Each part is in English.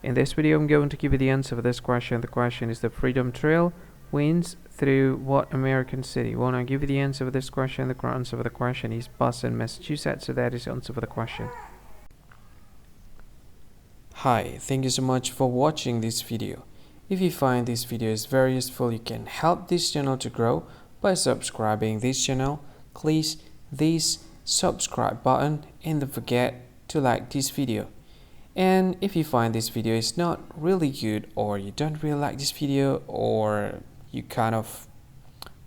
In this video, I'm going to give you the answer for this question. The question is, the Freedom Trail winds through what American city? Well, I'll give you the answer for this question. The correct answer for the question is Boston, Massachusetts. So that is the answer for the question. Hi, thank you so much for watching this video. If you find this video is very useful, you can help this channel to grow by subscribing this channel. Please this subscribe button and don't forget to like this video. And if you find this video is not really good, or you don't really like this video, or you kind of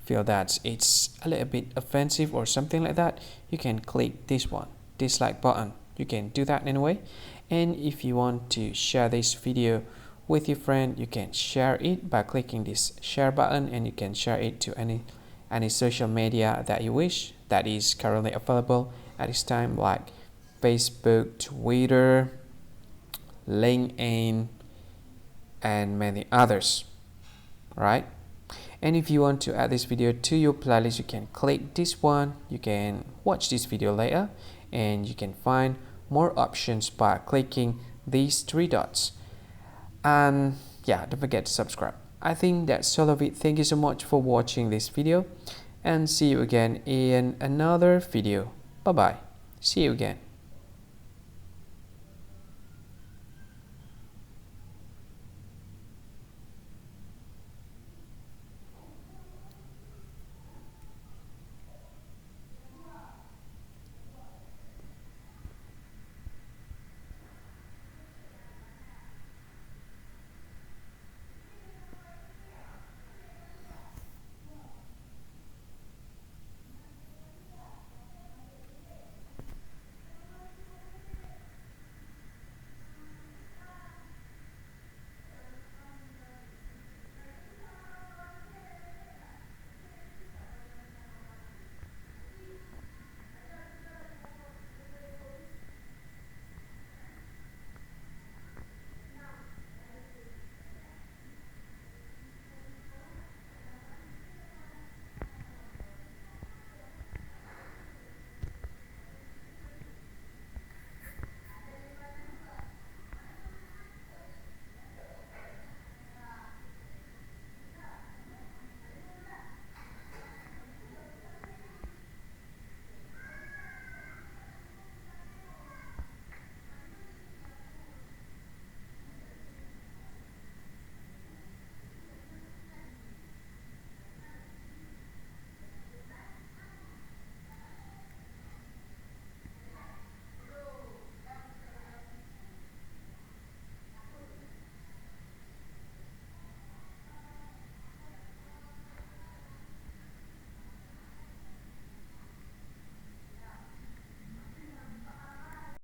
feel that it's a little bit offensive or something like that, you can click this one, dislike button. You can do that anyway. And if you want to share this video with your friend, you can share it by clicking this share button, and you can share it to any social media that you wish that is currently available at this time, like Facebook, Twitter, LinkedIn, and many others, right? And if you want to add this video to your playlist, you can click this one. You can watch this video later, and you can find more options by clicking these three dots. And yeah, don't forget to subscribe. I think that's all of it. Thank you so much for watching this video, and see you again in another video. Bye bye. See you again.